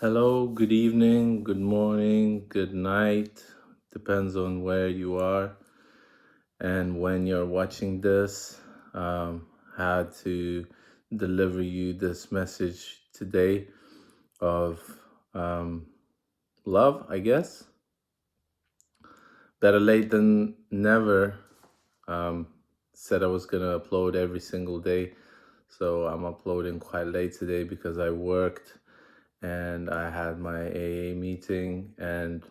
Hello, good evening, good morning, good night. Depends on where you are and when you're watching this. Had to deliver you this message today of um, love, I guess. Better late than never. Um, Said I was going to upload every single day. So I'm uploading quite late today because I worked and I had my AA meeting and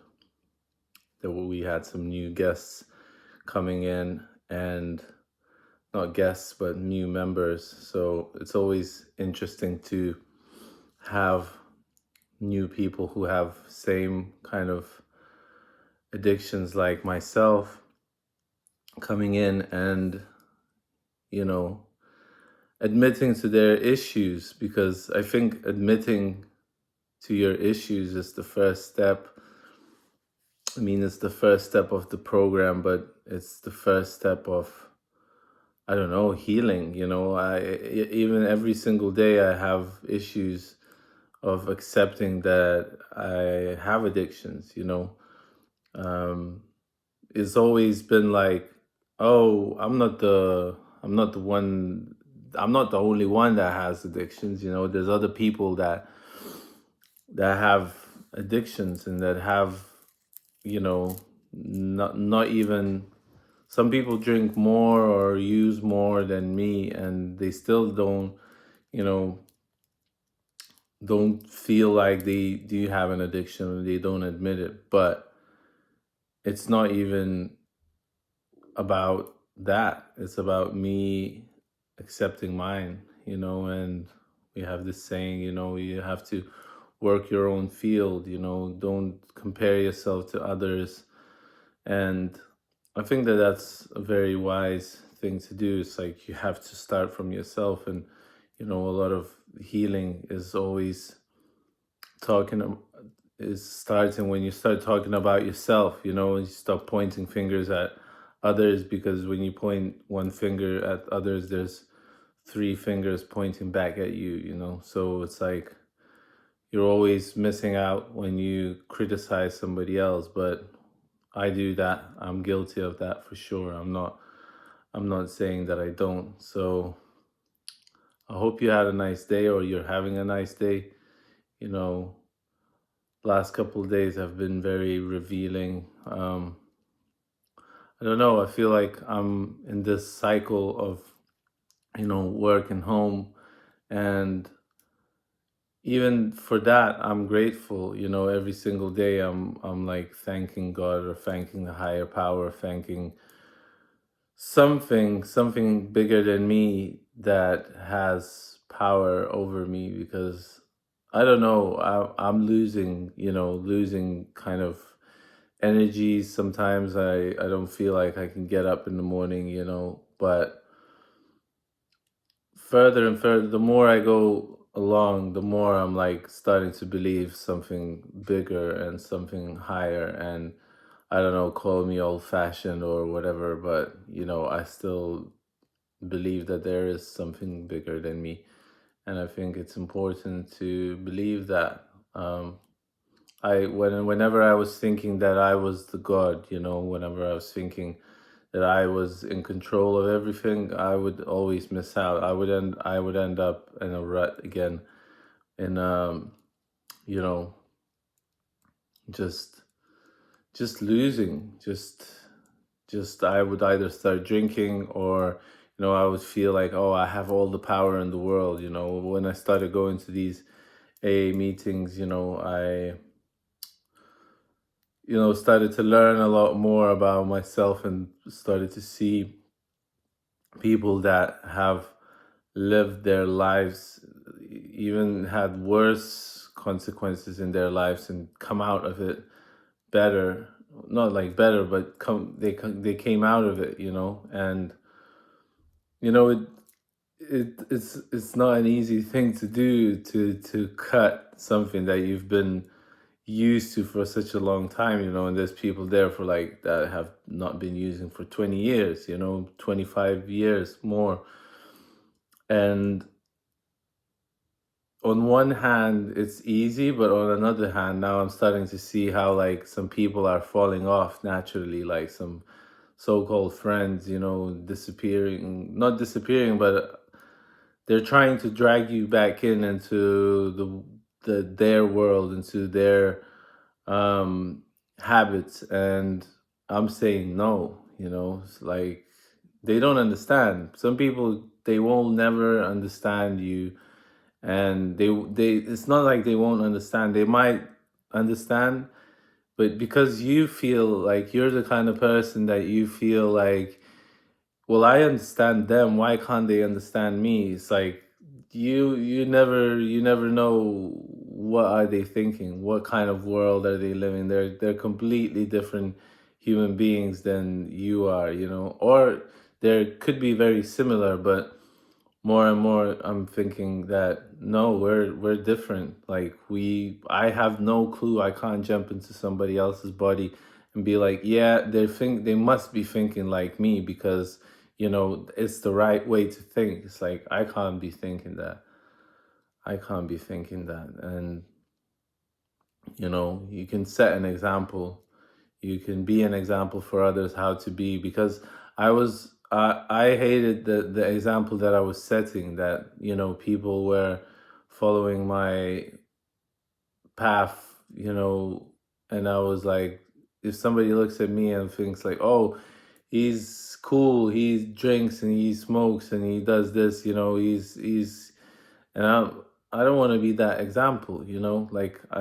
that we had some new guests coming in, and not guests but new members, so it's always interesting to have new people who have same kind of addictions like myself coming in and you know admitting to their issues, because I think admitting to your issues is the first step. I mean, it's the first step of the program, but it's the first step of, I don't know, healing. Even every single day I have issues of accepting that I have addictions. Um, it's always been like, oh, I'm not the one, I'm not the only one that has addictions. There's other people that have addictions and that have, not even, some people drink more or use more than me and they still you know don't feel like they do have an addiction, or they don't admit it. But it's not even about that. It's about me accepting mine, and we have this saying, you have to work your own field, don't compare yourself to others. And I think that that's a very wise thing to do. It's like you have to start from yourself. And, a lot of healing is always talking, is starting when you start talking about yourself, and you stop pointing fingers at others, because when you point one finger at others, there's three fingers pointing back at you, So it's like you're always missing out when you criticize somebody else. But I do that. I'm guilty of that for sure. I'm not saying that I don't. So I hope you had a nice day, or you're having a nice day. You know, last couple of days have been very revealing. I don't know. I feel like I'm in this cycle of, work and home. And even for that, I'm grateful. Every single day I'm like thanking God, or thanking the higher power, thanking something bigger than me that has power over me. Because I don't know, I'm losing kind of energy. Sometimes I don't feel like I can get up in the morning, but further and further, the more I go along, the more I'm like starting to believe something bigger and something higher. And I don't know, call me old fashioned or whatever, but I still believe that there is something bigger than me. And I think it's important to believe that. Whenever I was thinking that I was the god, whenever I was thinking that I was in control of everything, I would always miss out. I would end up in a rut again, in you know, just losing, just I would either start drinking, or I would feel like, oh, I have all the power in the world. When I started going to these AA meetings, I started to learn a lot more about myself, and started to see people that have lived their lives, even had worse consequences in their lives, and come out of it better. Not like better, but they came out of it, and it's not an easy thing to do, to cut something that you've been used to for such a long time, and there's people there for like that have not been using for 20 years, 25 years more. And on one hand it's easy, but on another hand, now I'm starting to see how like some people are falling off naturally, like some so-called friends, disappearing, not disappearing, but they're trying to drag you back in into their world, into their um habits, and I'm saying no. It's like they don't understand. Some people, they will never understand you, and they it's not like they won't understand. They might understand, but because you feel like you're the kind of person that you feel like, well, I understand them, why can't they understand me? It's like you never know what are they thinking, what kind of world are they living. They're completely different human beings than you are, or there could be very similar, but more and more I'm thinking that no, we're different. Like I have no clue. I can't jump into somebody else's body and be like, yeah, they must be thinking like me because it's the right way to think. It's like I can't be thinking that. I can't be thinking that. And you can set an example. You can be an example for others how to be, because I hated the example that I was setting, that people were following my path, and I was like, if somebody looks at me and thinks like, oh, he's cool, he drinks and he smokes and he does this, he's and I don't want to be that example, like I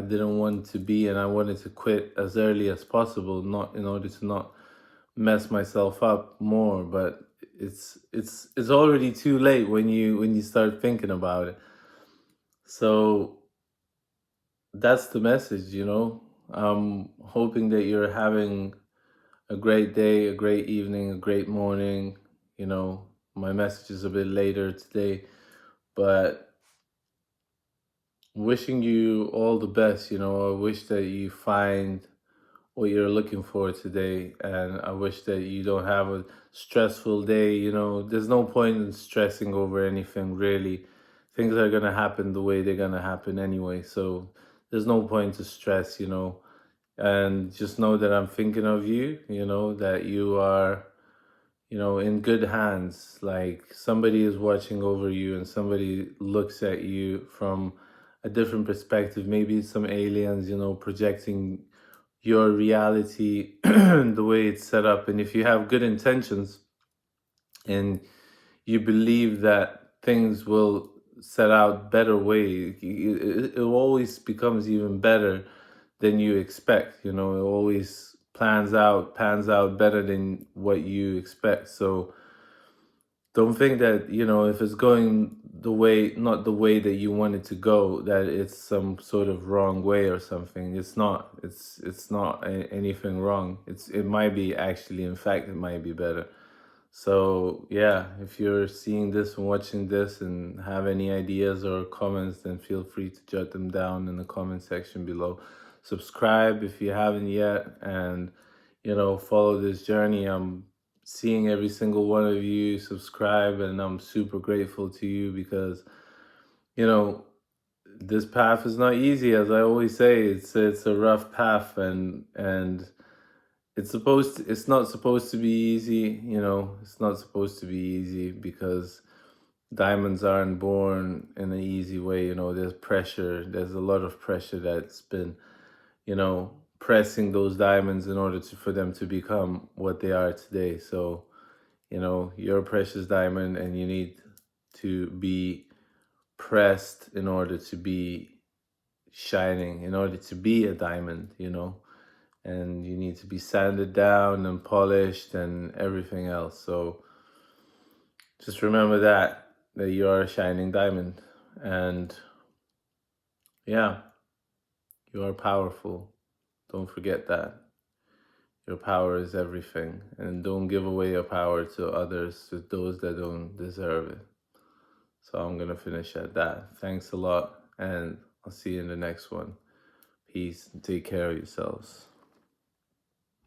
didn't want to be, and I wanted to quit as early as possible, not in order to not mess myself up more. But it's already too late when you start thinking about it. So that's the message. I'm hoping that you're having a great day, a great evening, a great morning. My message is a bit later today, but wishing you all the best. I wish that you find what you're looking for today, and I wish that you don't have a stressful day. There's no point in stressing over anything, really. Things are going to happen the way they're going to happen anyway, so there's no point to stress. And just know that I'm thinking of you, that you are in good hands. Like somebody is watching over you, and somebody looks at you from a different perspective. Maybe it's some aliens, projecting your reality the way it's set up. And if you have good intentions and you believe that things will set out better way, it always becomes even better than you expect. It always pans out better than what you expect. So don't think that if it's going the way, not the way that you want it to go, that it's some sort of wrong way or something. It's not. It's not anything wrong. It might be, actually, in fact, it might be better. So yeah, if you're seeing this and watching this and have any ideas or comments, then feel free to jot them down in the comment section below. Subscribe if you haven't yet, and follow this journey. I'm seeing every single one of you subscribe, and I'm super grateful to you, because you know this path is not easy. As I always say, it's a rough path, and it's not supposed to be easy. It's not supposed to be easy, because diamonds aren't born in an easy way. There's pressure. There's a lot of pressure that's been pressing those diamonds in order for them to become what they are today. So you're a precious diamond, and you need to be pressed in order to be shining, in order to be a diamond. And you need to be sanded down and polished and everything else. So just remember that you are a shining diamond, and yeah, you are powerful. Don't forget that. Your power is everything, and don't give away your power to others, to those that don't deserve it. So I'm going to finish at that. Thanks a lot, and I'll see you in the next one. Peace, and take care of yourselves.